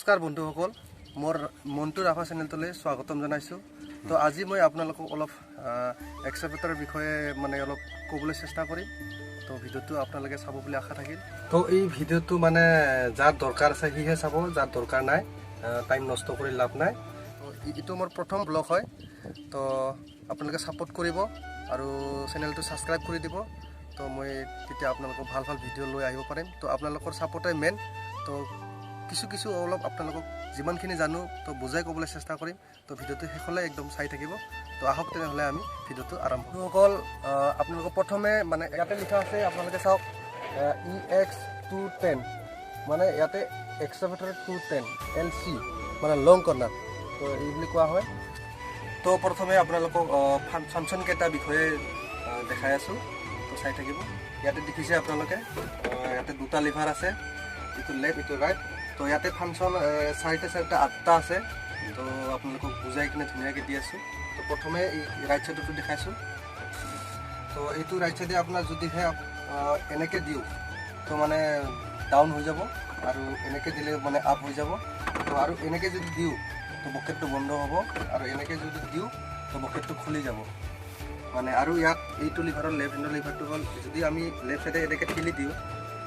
নমস্কাৰ বন্ধুসকল, মোৰ মন্টু ৰাভা চেনেলটোলৈ স্বাগতম জনাইছোঁ। তো আজি মই আপোনালোকক অলপ এক্সকাভেটৰৰ বিষয়ে অলপ ক'বলৈ চেষ্টা কৰিম। তো ভিডিঅ'টো আপোনালোকে চাব বুলি আশা থাকিল। তো এই ভিডিঅ'টো যাৰ দৰকাৰ আছে সিহে চাব, যাৰ দৰকাৰ নাই টাইম নষ্ট কৰি লাভ নাই। তো এইটো মোৰ প্ৰথম ব্লগ হয়, তো আপোনালোকে ছাপোৰ্ট কৰিব আৰু চেনেলটো ছাবস্ক্ৰাইব কৰি দিব। তো মই তেতিয়া আপোনালোকক ভাল ভাল ভিডিঅ' লৈ আহিব পাৰিম। তো আপোনালোকৰ ছাপোৰ্টেই মেইন। তো কিছু অলপ আপোনালোকক যিমানখিনি জানো তো বুজাই ক'বলৈ চেষ্টা কৰিম। তো ভিডিঅ'টো শেষলৈ একদম চাই থাকিব। তো আহক তেনেহ'লে আমি ভিডিঅ'টো আৰম্ভ কৰোঁ। অকল আপোনালোকক প্ৰথমে ইয়াতে লিখা আছে, আপোনালোকে চাওক EX210 ইয়াতে এক্সকাভেটৰ 210 LC লং কৰ্ণাৰ, তো এই বুলি কোৱা হয়। তো প্ৰথমে আপোনালোকক ফাংচন কেইটা বিষয়ে দেখাই আছোঁ, তো চাই থাকিব। ইয়াতে দেখিছে আপোনালোকে ইয়াতে দুটা লিভাৰ আছে, এইটো লেফ্ট এইটো ৰাইট। তো ইয়াতে ফাংচন চাৰিটা 8টা আছে। তো আপোনালোকক বুজাই কিনে ধুনীয়াকৈ দি আছোঁ। তো প্ৰথমে এই ৰাইট চাইডটো দেখাইছোঁ। তো এইটো ৰাইট চাইডে আপোনাৰ যদিহে এনেকৈ দিওঁ তো ডাউন হৈ যাব, আৰু এনেকৈ দিলে আপ হৈ যাব। তো আৰু এনেকৈ যদি দিওঁ তো বকেটটো বন্ধ হ'ব, আৰু এনেকৈ যদি দিওঁ তো বকেটটো খুলি যাব। আৰু ইয়াত এইটো লিভাৰৰ লেফ্ট হেণ্ডৰ লিভাৰটো হ'ল, যদি আমি লেফ্ট চাইডে এনেকৈ ঠেলি দিওঁ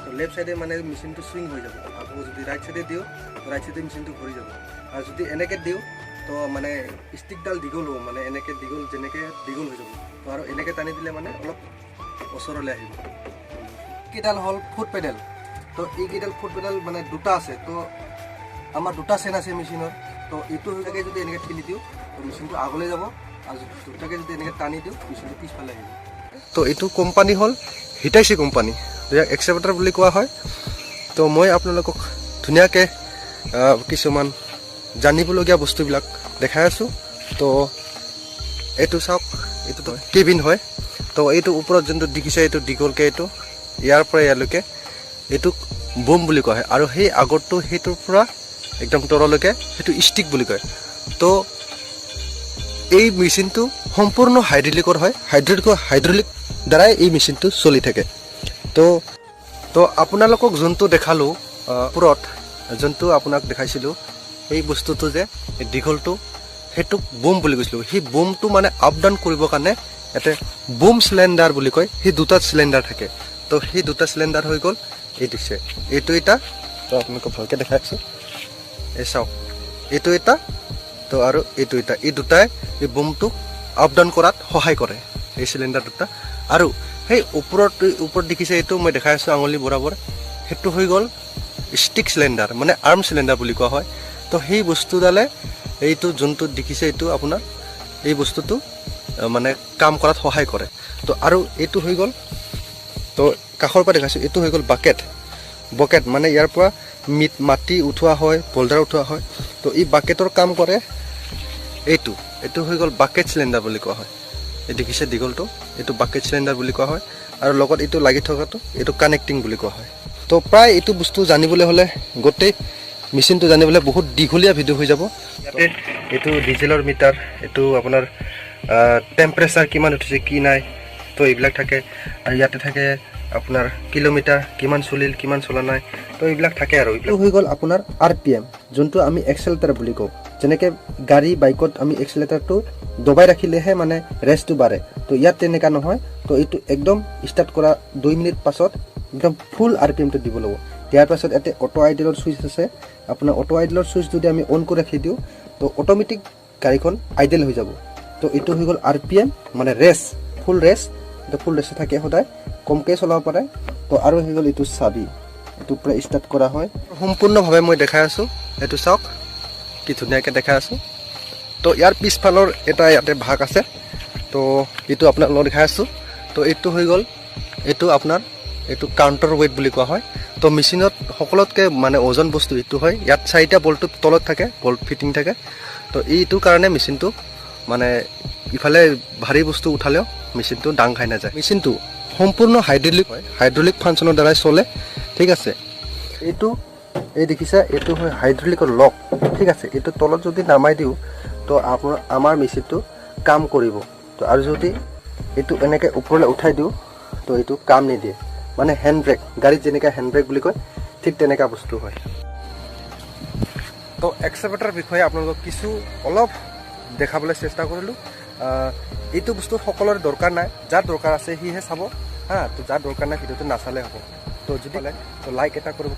তো লেফ্ট চাইডে মেচিনটো চুইং হৈ যাব। আকৌ যদি ৰাইট চাইডে দিওঁ তো ৰাইট চাইডে মেচিনটো ঘূৰি যাব। আৰু যদি এনেকৈ দিওঁ তো ষ্টিকডাল দীঘল হ'ব, এনেকৈ যেনেকৈ দীঘল হৈ যাব। তো আৰু এনেকৈ টানি দিলে অলপ ওচৰলৈ আহিব। কেইডাল হ'ল ফুট পেডেল। তো এইকেইডাল ফুট পেডেল দুটা আছে। তো আমাৰ দুটা চেন আছে মেচিনৰ। তো এইটো হৈকে যদি এনেকৈ ঠেলি দিওঁ তো মেচিনটো আগলৈ যাব, আৰু দুটাকৈ যদি এনেকৈ টানি দিওঁ মেচিনটো পিছফালে আহিব। তো এইটো কোম্পানী হ'ল হিটাইচি কোম্পানী, ইয়াক এক্সকাভেটৰ বুলি কোৱা হয়। তো মই আপোনালোকক ধুনীয়াকৈ কিছুমান জানিবলগীয়া বস্তুবিলাক দেখাই আছোঁ। তো এইটো চাওক, এইটোতো কেবিন হয়। তো এইটো ওপৰত যোনটো দেখিছে এইটো দীঘলকৈ, এইটো ইয়াৰ পৰা ইয়ালৈকে এইটোক বুম বুলি কোৱা হয়। আৰু সেই আগৰটো সেইটোৰ পৰা একদম তললৈকে সেইটো ষ্টিক বুলি কয়। তো এই মেচিনটো সম্পূৰ্ণ হাইড্ৰলিকৰ হয়, হাইড্ৰলিক দ্বাৰাই এই মেচিনটো চলি থাকে। তো আপোনালোকক যোনটো দেখালোঁ ওপৰত, যোনটো আপোনাক দেখাইছিলোঁ এই বস্তুটো যে দীঘলটো, সেইটোক বুম বুলি কৈছিলোঁ। সেই বুমটো আপ ডাউন কৰিবৰ কাৰণে ইয়াতে বুম চিলিণ্ডাৰ বুলি কয়, সেই দুটা চিলিণ্ডাৰ থাকে। তো সেই দুটা চিলিণ্ডাৰ হৈ গ'ল এই দিছে, এইটো এটা। তো আপোনালোকক ভালকৈ দেখাই আছোঁ, এই চাওক এইটো এটা, তো আৰু এইটো এটা। এই দুটাই এই বুমটোক আপ ডাউন কৰাত সহায় কৰে, এই চিলিণ্ডাৰ দুটা। আৰু সেই ওপৰত দেখিছে এইটো মই দেখাই আছোঁ আঙুলি বৰাবৰ, সেইটো হৈ গ'ল ষ্টিক চিলিণ্ডাৰ, আৰ্ম চিলিণ্ডাৰ বুলি কোৱা হয়। তো সেই বস্তুডালে এইটো যোনটো দেখিছে এইটো আপোনাৰ এই বস্তুটো কাম কৰাত সহায় কৰে। তো আৰু এইটো হৈ গ'ল, তো কাষৰ পৰা দেখাইছোঁ, এইটো হৈ গ'ল বকেট। ইয়াৰ পৰা মাটি উঠোৱা হয়, বল্ডাৰ উঠোৱা হয়। তো এই বাকেটৰ কাম কৰে এইটো হৈ গ'ল বাকেট চিলিণ্ডাৰ বুলি কোৱা হয়। এই দেখিছে দীঘলটো, এইটো বাকেট চিলিণ্ডাৰ বুলি কোৱা হয়। আৰু লগত এইটো লাগি থকাটো এইটো কানেক্টিং বুলি কোৱা হয়। তো প্ৰায় এইটো বস্তু জানিবলৈ হ'লে, গোটেই মেচিনটো জানিবলৈ বহুত দীঘলীয়া ভিডিঅ' হৈ যাব। ইয়াতে এইটো ডিজেলৰ মিটাৰ, এইটো আপোনাৰ টেম্পাৰেচাৰ কিমান উঠিছে কি নাই, তো এইবিলাক থাকে। আৰু ইয়াতে থাকে আপোনাৰ কিলোমিটাৰ কিমান চলিল কিমান চলা নাই, তো এইবিলাক থাকে। আৰু এইটো হৈ গ'ল আপোনাৰ RPM, যোনটো আমি এক্সেলেটাৰ বুলি কওঁ। যেনেকৈ গাড়ী বাইকত আমি এক্সেলেটাৰটো দবাই ৰাখিলেহে ৰেষ্টটো বাঢ়ে, তো ইয়াত তেনেকুৱা নহয়। তো এইটো একদম ষ্টাৰ্ট কৰা 2 মিনিট পাছত একদম ফুল RPMটো দিব লাগিব। দিয়াৰ পাছত ইয়াতে অটো আইডেলৰ চুইচ আছে। আপোনাৰ অটো আইডেলৰ চুইচ যদি আমি অন কৰি ৰাখি দিওঁ তো অট'মেটিক গাড়ীখন আইডেল হৈ যাব। তো এইটো হৈ গ'ল RPM, ৰেচ, ফুল ৰেচ। এইটো ফুল ৰেচে থাকে, সদায় কমকৈ চলাব পাৰে। তো আৰু হৈ গ'ল এইটো চাবি, এইটো পৰা ষ্টাৰ্ট কৰা হয়। সম্পূৰ্ণভাৱে মই দেখাই আছোঁ, এইটো চাওক কি ধুনীয়াকৈ দেখাই আছোঁ। তো ইয়াৰ পিছফালৰ এটা ইয়াতে ভাগ আছে, তো এইটো আপোনালোকক দেখাই আছোঁ। তো এইটো হৈ গ'ল, এইটো আপোনাৰ এইটো কাউণ্টাৰ ৱেইট বুলি কোৱা হয়। তো মেচিনত সকলোতকৈ ওজন বস্তু এইটো হয়। ইয়াত 4টা বল্টটো তলত থাকে, বল্ট ফিটিং থাকে। তো এইটোৰ কাৰণে মেচিনটো ইফালে ভাৰী বস্তু উঠালেও মেচিনটো দাং খাই নাযায়। মেচিনটো সম্পূৰ্ণ হাইড্ৰলিক হয়, হাইড্ৰলিক ফাংচনৰ দ্বাৰাই চলে, ঠিক আছে। এইটো এই দেখিছে, এইটো হয় হাইড্ৰলিকৰ লক, ঠিক আছে। এইটো তলত যদি নামাই দিওঁ তো আমাৰ মেচিনটো কাম কৰিব। তো আৰু যদি এইটো এনেকৈ ওপৰলৈ উঠাই দিওঁ তো এইটো কাম নিদিয়ে। হেণ্ড ব্ৰেক, গাড়ীত যেনেকৈ হেণ্ড ব্ৰেক বুলি কয়, ঠিক তেনেকুৱা বস্তু হয়। তো এক্সকাভেটৰৰ বিষয়ে আপোনালোকক কিছু অলপ দেখাবলৈ চেষ্টা কৰিলোঁ। এইটো বস্তু সকলোৰে দৰকাৰ নাই, যাৰ দৰকাৰ আছে সিহে চাব হা। তো যাৰ দৰকাৰ নাই ভিডিঅ'টো নাচালে হ'ব। তো যদি তো লাইক এটা কৰিব,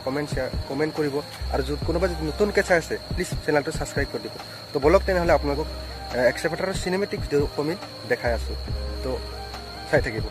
কমেণ্ট কৰিব, আৰু যদি কোনোবা যদি নতুনকৈ চাই আছে প্লিজ চেনেলটো ছাবস্ক্ৰাইব কৰি দিব। তো বলক তেনেহ'লে আপোনালোকক এক্সকাভেটৰৰ চিনেমেটিক ভিডিঅ' কমি দেখাই আছোঁ, তো চাই থাকিব।